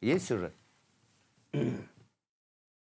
Есть сюжет?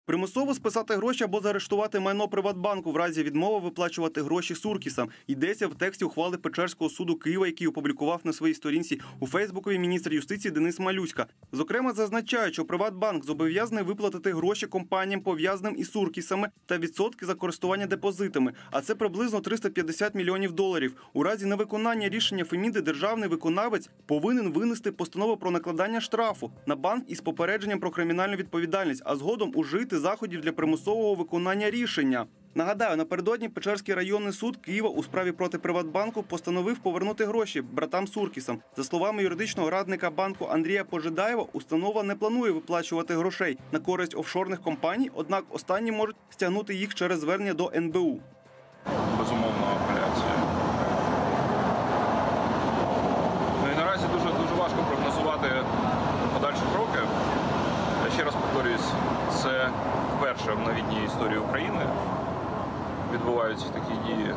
Примусово списати гроші або заарештувати майно Приватбанку в разі відмови виплачувати гроші Суркісам. Йдеться в тексті ухвали Печерського суду Києва, який опублікував на своїй сторінці у Фейсбукові міністр юстиції Денис Малюська. Зокрема, зазначають, що Приватбанк зобов'язаний виплатити гроші компаніям, пов'язаним із Суркісами, та відсотки за користування депозитами. А це приблизно 350 мільйонів доларів. У разі невиконання рішення Феміди державний виконавець повинен винести постанову про накладання штрафу на банк із попередженням про кримінальну відповідальність, а згодом ужити заходів для примусового виконання рішення. Нагадаю, напередодні Печерський районний суд Києва у справі проти Приватбанку постановив повернути гроші братам Суркісам. За словами юридичного радника банку Андрія Пожидаєва, установа не планує виплачувати грошей на користь офшорних компаній, однак останні можуть стягнути їх через звернення до НБУ. Безумовно, апеляція. Ну і наразі дуже важко прогнозувати подальші кроки. Я ще раз повторююсь, це вперше в новітній історії України відбуваються такі дії.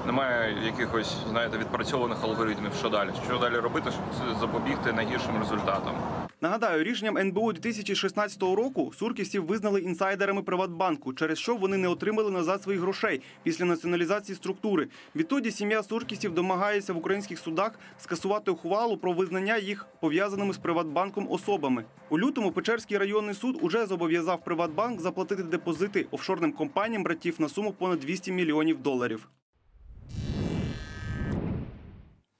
Немає якихось, знаєте, відпрацьованих алгоритмів, що далі. Що далі робити, щоб запобігти найгіршим результатам. Нагадаю, рішенням НБУ 2016 року Суркісів визнали інсайдерами Приватбанку, через що вони не отримали назад своїх грошей після націоналізації структури. Відтоді сім'я Суркісів домагається в українських судах скасувати ухвалу про визнання їх пов'язаними з Приватбанком особами. У лютому Печерський районний суд уже зобов'язав Приватбанк заплатити депозити офшорним компаніям братів на суму понад 200 мільйонів доларів.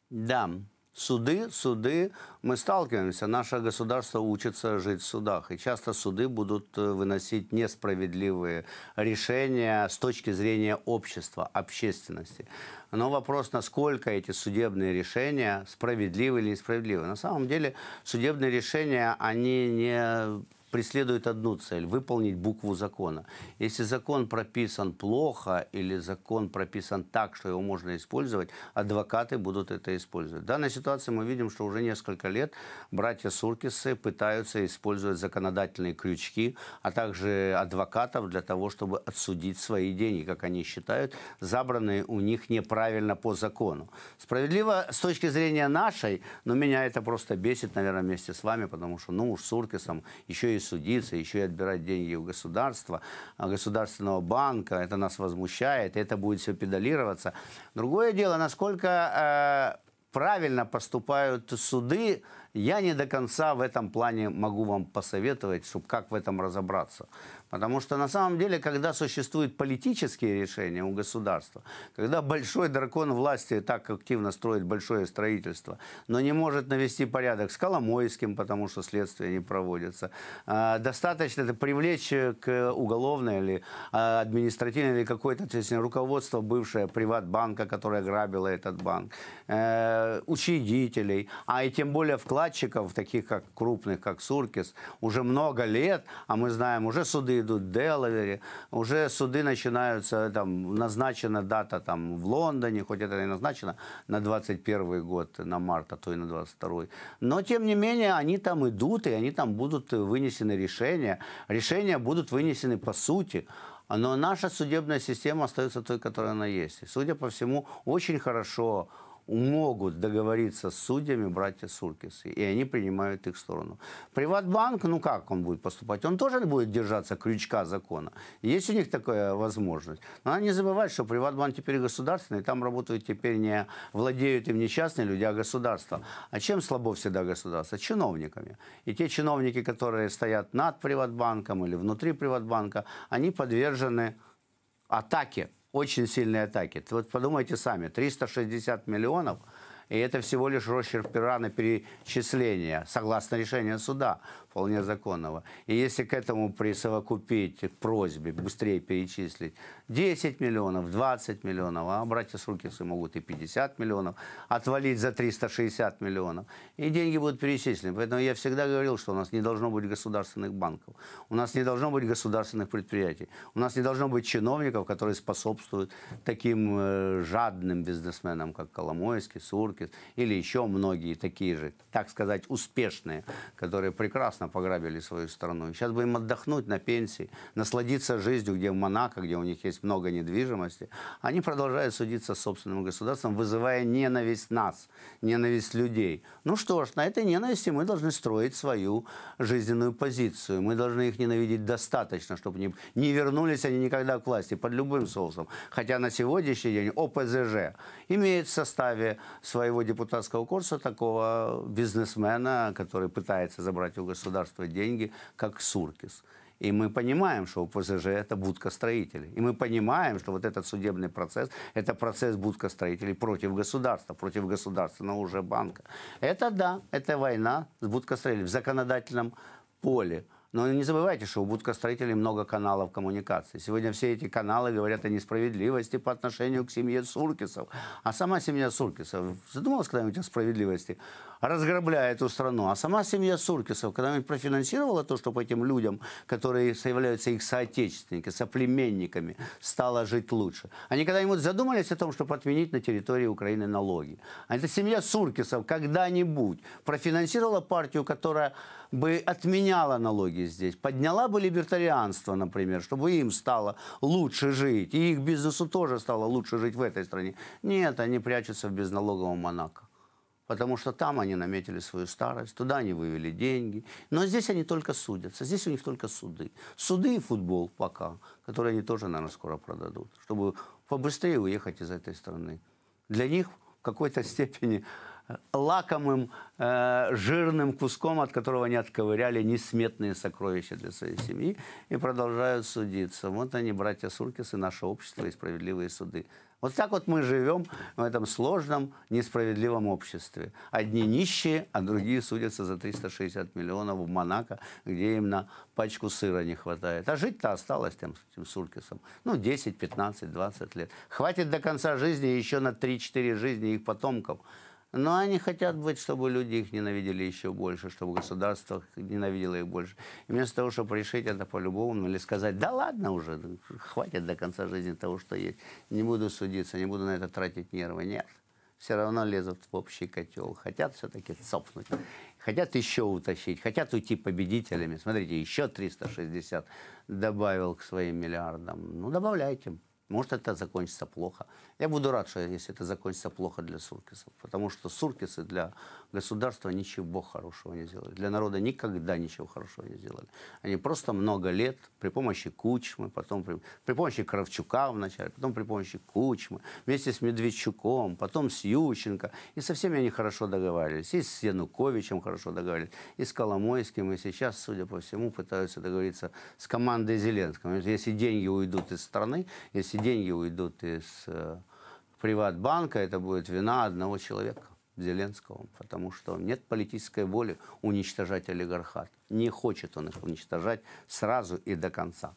Да, суды, мы сталкиваемся, наше государство учится жить в судах, и часто суды будут выносить несправедливые решения с точки зрения общества, общественности. Но вопрос, насколько эти судебные решения справедливы или несправедливы. На самом деле судебные решения, они не преследует одну цель – выполнить букву закона. Если закон прописан плохо или закон прописан так, что его можно использовать, адвокаты будут это использовать. В данной ситуации мы видим, что уже несколько лет братья Суркисы пытаются использовать законодательные крючки, а также адвокатов для того, чтобы отсудить свои деньги, как они считают, забранные у них неправильно по закону. Справедливо с точки зрения нашей, но меня это просто бесит, наверное, вместе с вами, потому что, ну уж Суркисам еще и судиться, еще и отбирать деньги у государства, государственного банка. Это нас возмущает, и это будет все педалироваться. Другое дело, насколько правильно поступают суды, я не до конца в этом плане могу вам посоветовать, чтобы как в этом разобраться. Потому что на самом деле, когда существуют политические решения у государства, когда большой дракон власти так активно строит большое строительство, но не может навести порядок с Коломойским, потому что следствие не проводится, достаточно это привлечь к уголовной или административной или какой-то руководство бывшее Приватбанка, которое грабило этот банк, учредителей, а и тем более вкладчиков, таких как крупных, как Суркис, уже много лет, а мы знаем, уже суды идут в Делавере, уже суды начинаются, там, назначена дата там, в Лондоне, хоть это и назначено на 21 год, на март, а то и на 22. Но, тем не менее, они там идут, и они там будут вынесены решения. Решения будут вынесены по сути. Но наша судебная система остается той, которая она есть. И, судя по всему, очень хорошо могут договориться с судьями братья Суркисы, и они принимают их сторону. Приватбанк, ну как он будет поступать? Он тоже будет держаться крючка закона. Есть у них такая возможность. Но надо не забывать, что Приватбанк теперь государственный, там работают теперь не владеют им не частные люди, а государство. А чем слабо всегда государство? Чиновниками. И те чиновники, которые стоят над Приватбанком или внутри Приватбанка, они подвержены атаке. Очень сильные атаки. Вот подумайте сами, 360 миллионов, и это всего лишь росчерк пера на перечисление, согласно решению суда, вполне законного. И если к этому присовокупить к просьбе быстрее перечислить 10 миллионов, 20 миллионов, а братья Суркисы могут и 50 миллионов, отвалить за 360 миллионов, и деньги будут перечислены. Поэтому я всегда говорил, что у нас не должно быть государственных банков, у нас не должно быть государственных предприятий, у нас не должно быть чиновников, которые способствуют таким жадным бизнесменам, как Коломойский, Суркис, Суркис, или еще многие такие же, так сказать, успешные, которые прекрасно пограбили свою страну. Сейчас бы им отдохнуть на пенсии, насладиться жизнью, где в Монако, где у них есть много недвижимости. Они продолжают судиться с собственным государством, вызывая ненависть нас, ненависть людей. Ну что ж, на этой ненависти мы должны строить свою жизненную позицию. Мы должны их ненавидеть достаточно, чтобы не вернулись они никогда к власти под любым соусом. Хотя на сегодняшний день ОПЗЖ имеет в составе своего депутатского корпуса такого бизнесмена, который пытается забрать у государства деньги, как Суркис. И мы понимаем, что ОПЗЖ – это будка строителей. И мы понимаем, что вот этот судебный процесс – это процесс будка строителей против государства, против государственного уже банка. Это да, это война с будкостроителей в законодательном поле. Но не забывайте, что у будкостроителей много каналов коммуникации. Сегодня все эти каналы говорят о несправедливости по отношению к семье Суркисов. А сама семья Суркисов задумалась когда-нибудь о справедливости, разграбляя эту страну? А сама семья Суркисов когда-нибудь профинансировала то, чтобы этим людям, которые являются их соотечественниками, соплеменниками, стало жить лучше? Они когда-нибудь задумались о том, чтобы отменить на территории Украины налоги? А эта семья Суркисов когда-нибудь профинансировала партию, которая бы отменяла налоги здесь, подняла бы либертарианство, например, чтобы им стало лучше жить, и их бизнесу тоже стало лучше жить в этой стране? Нет, они прячутся в безналоговом Монако. Потому что там они наметили свою старость, туда они вывели деньги. Но здесь они только судятся, здесь у них только суды. Суды и футбол пока, которые они тоже, наверное, скоро продадут, чтобы побыстрее уехать из этой страны. Для них в какой-то степени лакомым, жирным куском, от которого они отковыряли несметные сокровища для своей семьи и продолжают судиться. Вот они, братья Суркисы, наше общество и справедливые суды. Вот так вот мы живем в этом сложном, несправедливом обществе. Одни нищие, а другие судятся за 360 миллионов в Монако, где им на пачку сыра не хватает. А жить-то осталось тем Суркисам. Ну, 10, 15, 20 лет. Хватит до конца жизни еще на 3-4 жизни их потомков. Но они хотят быть, чтобы люди их ненавидели еще больше, чтобы государство ненавидело их больше. И вместо того, чтобы решить это по-любому, или сказать, да ладно уже, хватит до конца жизни того, что есть. Не буду судиться, не буду на это тратить нервы. Нет, все равно лезут в общий котел. Хотят все-таки цопнуть, хотят еще утащить, хотят уйти победителями. Смотрите, еще 360 добавил к своим миллиардам. Ну, добавляйте. Может, это закончится плохо. Я буду рад, что если это закончится плохо для Суркисов. Потому что Суркисы для государства ничего хорошего не сделали. Для народа никогда ничего хорошего не сделали. Они просто много лет при помощи Кучмы, потом при помощи Кравчука вначале, потом при помощи Кучмы, вместе с Медведчуком, потом с Ющенко. И со всеми они хорошо договаривались. И с Януковичем хорошо договаривались, и с Коломойским. И сейчас, судя по всему, пытаются договориться с командой Зеленского. Если деньги уйдут из страны, если деньги уйдут из Приватбанка, это будет вина одного человека, Зеленского, потому что нет политической воли уничтожать олигархат. Не хочет он их уничтожать сразу и до конца.